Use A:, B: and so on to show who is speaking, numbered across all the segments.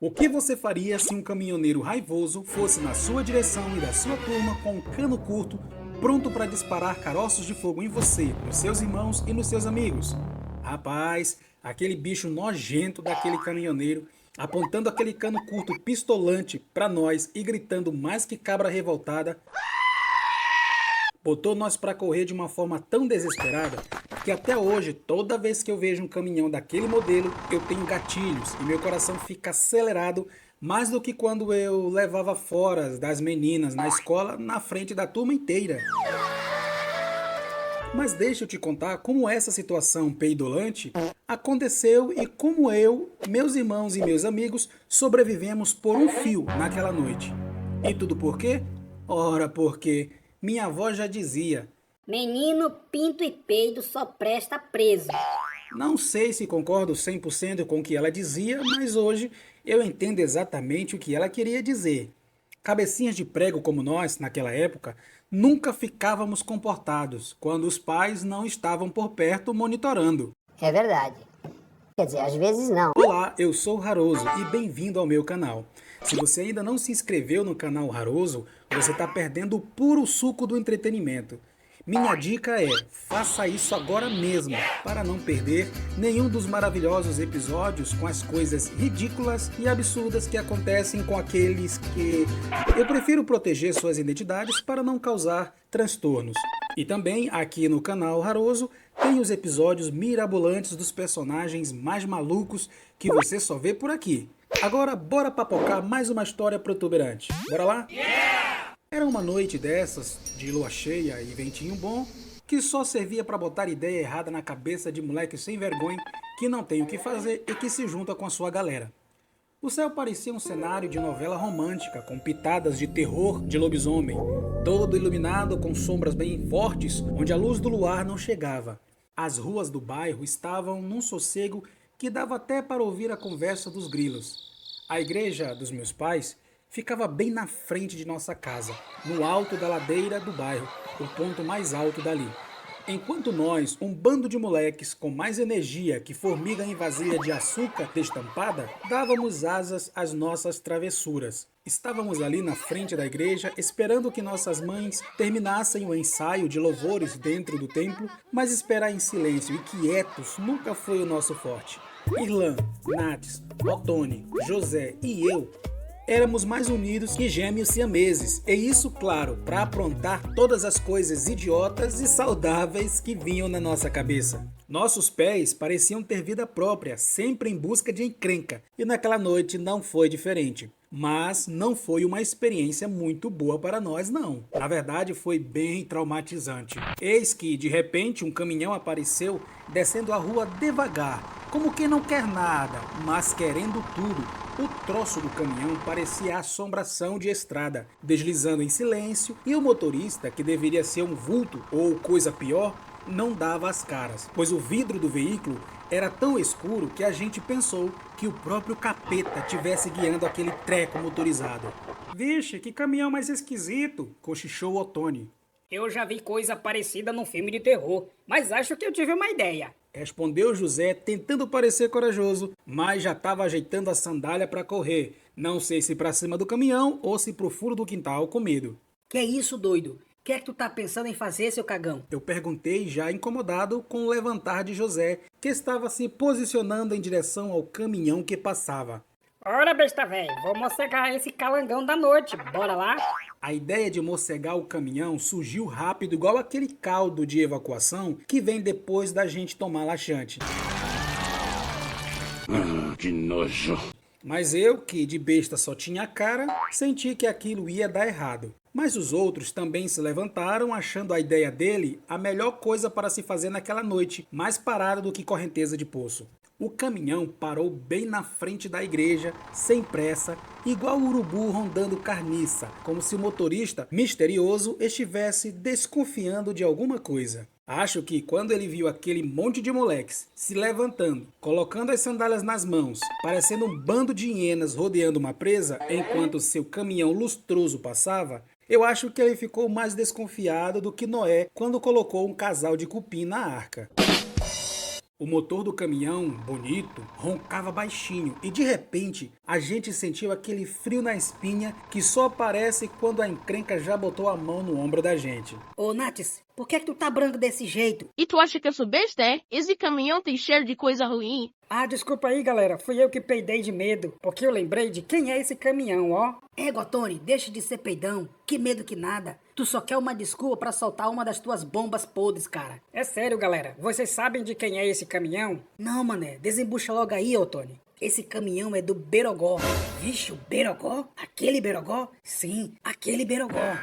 A: O que você faria se um caminhoneiro raivoso fosse na sua direção e da sua turma com um cano curto, pronto para disparar caroços de fogo em você, nos seus irmãos e nos seus amigos? Rapaz, aquele bicho nojento daquele caminhoneiro, apontando aquele cano curto pistolante para nós e gritando mais que cabra revoltada, botou nós para correr de uma forma tão desesperada que até hoje, toda vez que eu vejo um caminhão daquele modelo, eu tenho gatilhos e meu coração fica acelerado mais do que quando eu levava fora das meninas na escola na frente da turma inteira. Mas deixa eu te contar como essa situação peidolante aconteceu e como eu, meus irmãos e meus amigos sobrevivemos por um fio naquela noite. E tudo por quê? Ora, porque minha avó já dizia:
B: menino, pinto e peido só presta preso.
A: não sei se concordo 100% com o que ela dizia, mas hoje eu entendo exatamente o que ela queria dizer. Cabecinhas de prego como nós, naquela época, nunca ficávamos comportados quando os pais não estavam por perto monitorando.
B: É verdade. Quer dizer, às vezes não.
A: Olá, eu sou o Raroso e bem-vindo ao meu canal. Se você ainda não se inscreveu no canal Raroso, você está perdendo o puro suco do entretenimento. Minha dica é, faça isso agora mesmo, para não perder nenhum dos maravilhosos episódios com as coisas ridículas e absurdas que acontecem com aqueles que... Eu prefiro proteger suas identidades para não causar transtornos. E também, aqui no canal Raroso, tem os episódios mirabolantes dos personagens mais malucos que você só vê por aqui. Agora, bora papocar mais uma história protuberante. Bora lá? Era uma noite dessas, de lua cheia e ventinho bom, que só servia para botar ideia errada na cabeça de moleque sem vergonha que não tem o que fazer e que se junta com a sua galera. O céu parecia um cenário de novela romântica, com pitadas de terror de lobisomem, todo iluminado com sombras bem fortes, onde a luz do luar não chegava. As ruas do bairro estavam num sossego que dava até para ouvir a conversa dos grilos. A igreja dos meus pais ficava bem na frente de nossa casa, no alto da ladeira do bairro, o ponto mais alto dali. Enquanto nós, um bando de moleques com mais energia que formiga em vasilha de açúcar destampada, dávamos asas às nossas travessuras. Estávamos ali na frente da igreja esperando que nossas mães terminassem o ensaio de louvores dentro do templo, mas esperar em silêncio e quietos nunca foi o nosso forte. Irlan, Nates, Otone, José e eu éramos mais unidos que gêmeos siameses, e isso, claro, para aprontar todas as coisas idiotas e saudáveis que vinham na nossa cabeça. Nossos pés pareciam ter vida própria, sempre em busca de encrenca, e naquela noite não foi diferente. Mas não foi uma experiência muito boa para nós, não. Na verdade, foi bem traumatizante. Eis que, de repente, um caminhão apareceu descendo a rua devagar, como quem não quer nada, mas querendo tudo. O troço do caminhão parecia assombração de estrada, deslizando em silêncio, e o motorista, que deveria ser um vulto ou coisa pior, não dava as caras, pois o vidro do veículo era tão escuro que a gente pensou que o próprio capeta tivesse guiando aquele treco motorizado. Vixe, que caminhão mais esquisito, cochichou Otone.
C: Eu já vi coisa parecida num filme de terror, mas acho que eu tive uma ideia.
A: Respondeu José, tentando parecer corajoso, mas já estava ajeitando a sandália para correr. Não sei se para cima do caminhão ou se pro furo do quintal com medo.
C: Que é isso, doido? O que é que tu tá pensando em fazer, seu cagão?
A: Eu perguntei, já incomodado com o levantar de José, que estava se posicionando em direção ao caminhão que passava.
C: Ora, besta velho, vou mocegar esse calangão da noite, bora lá?
A: A ideia de mocegar o caminhão surgiu rápido, igual aquele caldo de evacuação que vem depois da gente tomar laxante.
D: Que nojo.
A: Mas eu, que de besta só tinha a cara, senti que aquilo ia dar errado. Mas os outros também se levantaram, achando a ideia dele a melhor coisa para se fazer naquela noite, mais parada do que correnteza de poço. O caminhão parou bem na frente da igreja, sem pressa, igual o urubu rondando carniça, como se o motorista misterioso estivesse desconfiando de alguma coisa. Acho que quando ele viu aquele monte de moleques se levantando, colocando as sandálias nas mãos, parecendo um bando de hienas rodeando uma presa, enquanto seu caminhão lustroso passava, eu acho que ele ficou mais desconfiado do que Noé quando colocou um casal de cupim na arca. O motor do caminhão, bonito, roncava baixinho e de repente a gente sentiu aquele frio na espinha que só aparece quando a encrenca já botou a mão no ombro da gente.
B: Ô, Natis, por que tu tá branco desse jeito?
D: E tu acha que eu sou besta, é? Esse caminhão tem cheiro de coisa ruim.
C: Ah, desculpa aí, galera. Fui eu que peidei de medo, porque eu lembrei de quem é esse caminhão, ó.
B: Égua, Tony, deixa de ser peidão. Que medo que nada. Tu só quer uma desculpa pra soltar uma das tuas bombas podres, cara.
C: É sério, galera. Vocês sabem de quem é esse caminhão?
B: Não, mané, desembucha logo aí, ô Tony. Esse caminhão é do Berogó. Vixe, o Berogó? Aquele Berogó? Sim, aquele Berogó.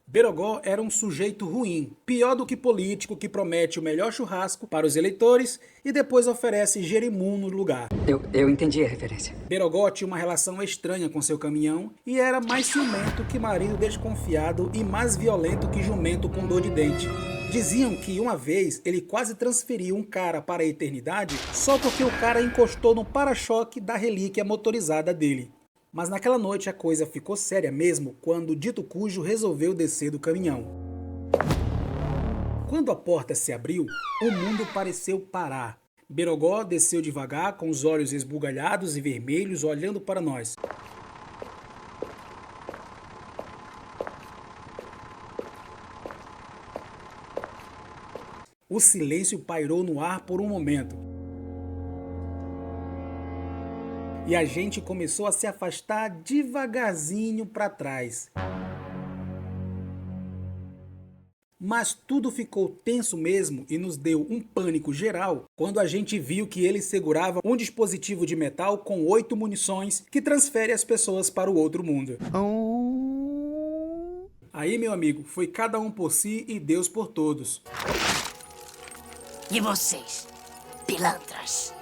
A: Berogó era um sujeito ruim, pior do que político que promete o melhor churrasco para os eleitores e depois oferece jerimum no lugar.
E: Eu entendi a referência.
A: Berogó tinha uma relação estranha com seu caminhão e era mais ciumento que marido desconfiado e mais violento que jumento com dor de dente. Diziam que uma vez ele quase transferiu um cara para a eternidade só porque o cara encostou no para-choque da relíquia motorizada dele. Mas naquela noite a coisa ficou séria mesmo quando Dito Cujo resolveu descer do caminhão. Quando a porta se abriu, o mundo pareceu parar. Berogó desceu devagar, com os olhos esbugalhados e vermelhos, olhando para nós. O silêncio pairou no ar por um momento. E a gente começou a se afastar devagarzinho para trás. Mas tudo ficou tenso mesmo e nos deu um pânico geral quando a gente viu que ele segurava um dispositivo de metal com 8 munições que transfere as pessoas para o outro mundo. Aí, meu amigo, foi cada um por si e Deus por todos.
F: E vocês, pilantras?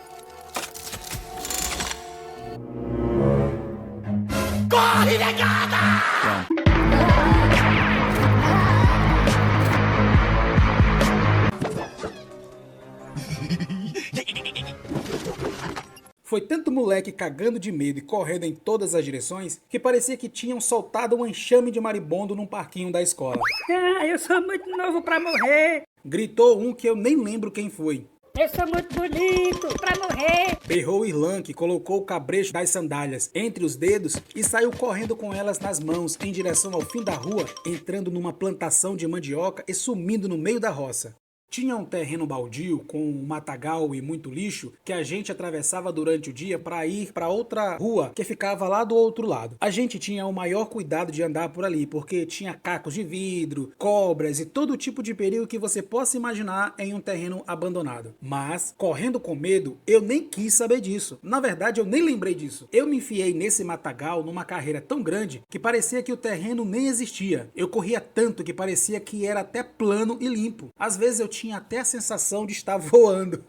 F: Corre, negada!
A: Foi tanto moleque cagando de medo e correndo em todas as direções que parecia que tinham soltado um enxame de maribondo num parquinho da escola.
C: Ah, eu sou muito novo pra morrer.
A: Gritou um que eu nem lembro quem foi.
C: Eu sou muito bonito pra morrer.
A: Berrou Irlan, que colocou o cabrecho das sandálias entre os dedos e saiu correndo com elas nas mãos em direção ao fim da rua, entrando numa plantação de mandioca e sumindo no meio da roça. Tinha um terreno baldio com um matagal e muito lixo que a gente atravessava durante o dia para ir para outra rua que ficava lá do outro lado. A gente tinha o maior cuidado de andar por ali porque tinha cacos de vidro, cobras e todo tipo de perigo que você possa imaginar em um terreno abandonado. Mas, correndo com medo, eu nem quis saber disso. Na verdade, eu nem lembrei disso. Eu me enfiei nesse matagal numa carreira tão grande que parecia que o terreno nem existia. Eu corria tanto que parecia que era até plano e limpo. Às vezes eu tinha até a sensação de estar voando.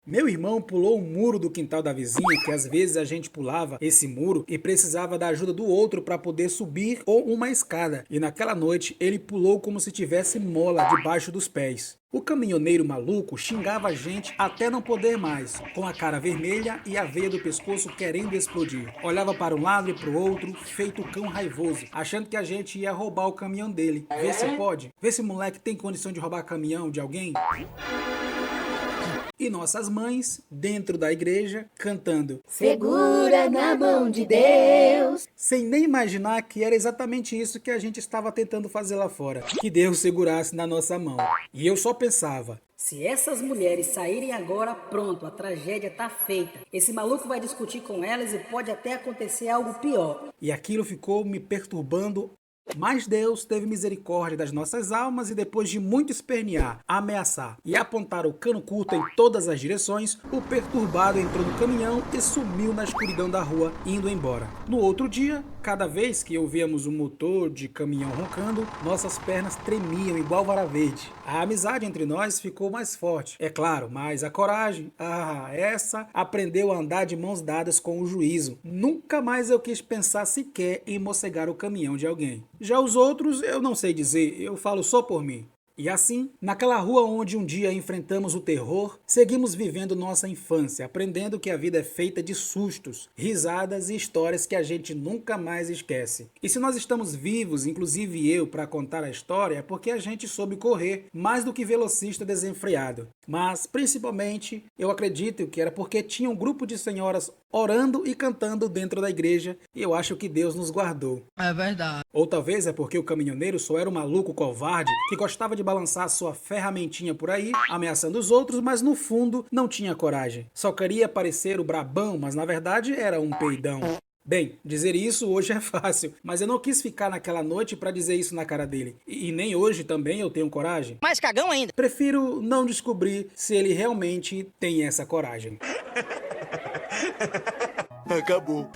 A: Meu irmão pulou o muro do quintal da vizinha, que às vezes a gente pulava esse muro e precisava da ajuda do outro para poder subir ou uma escada. E naquela noite ele pulou como se tivesse mola debaixo dos pés. O caminhoneiro maluco xingava a gente até não poder mais, com a cara vermelha e a veia do pescoço querendo explodir. Olhava para um lado e para o outro, feito cão raivoso, achando que a gente ia roubar o caminhão dele. Vê se pode? Vê se o moleque tem condição de roubar caminhão de alguém? E nossas mães, dentro da igreja, cantando
B: Segura na mão de Deus.
A: sem nem imaginar que era exatamente isso que a gente estava tentando fazer lá fora, que Deus segurasse na nossa mão. E eu só pensava,
B: Se essas mulheres saírem agora, pronto, a tragédia tá feita. Esse maluco vai discutir com elas e pode até acontecer algo pior.
A: e aquilo ficou me perturbando. Mas Deus teve misericórdia das nossas almas e depois de muito espernear, ameaçar e apontar o cano curto em todas as direções, o perturbado entrou no caminhão e sumiu na escuridão da rua, indo embora. No outro dia, cada vez que ouvíamos o motor de caminhão roncando, nossas pernas tremiam igual vara verde. A amizade entre nós ficou mais forte, é claro, mas a coragem, essa aprendeu a andar de mãos dadas com o juízo. Nunca mais eu quis pensar sequer em mossegar o caminhão de alguém. Já os outros, eu não sei dizer, eu falo só por mim. E assim, naquela rua onde um dia enfrentamos o terror, seguimos vivendo nossa infância, aprendendo que a vida é feita de sustos, risadas e histórias que a gente nunca mais esquece. E se nós estamos vivos, inclusive eu, para contar a história, é porque a gente soube correr mais do que velocista desenfreado. Mas, principalmente, eu acredito que era porque tinha um grupo de senhoras orando e cantando dentro da igreja e eu acho que Deus nos guardou.
G: É verdade.
A: Ou talvez é porque o caminhoneiro só era um maluco covarde que gostava de balançar sua ferramentinha por aí, ameaçando os outros, mas no fundo não tinha coragem. Só queria parecer o brabão, mas na verdade era um peidão. Bem, dizer isso hoje é fácil, mas eu não quis ficar naquela noite pra dizer isso na cara dele. E nem hoje também eu tenho coragem.
G: Mais cagão ainda.
A: Prefiro não descobrir se ele realmente tem essa coragem.
H: Acabou.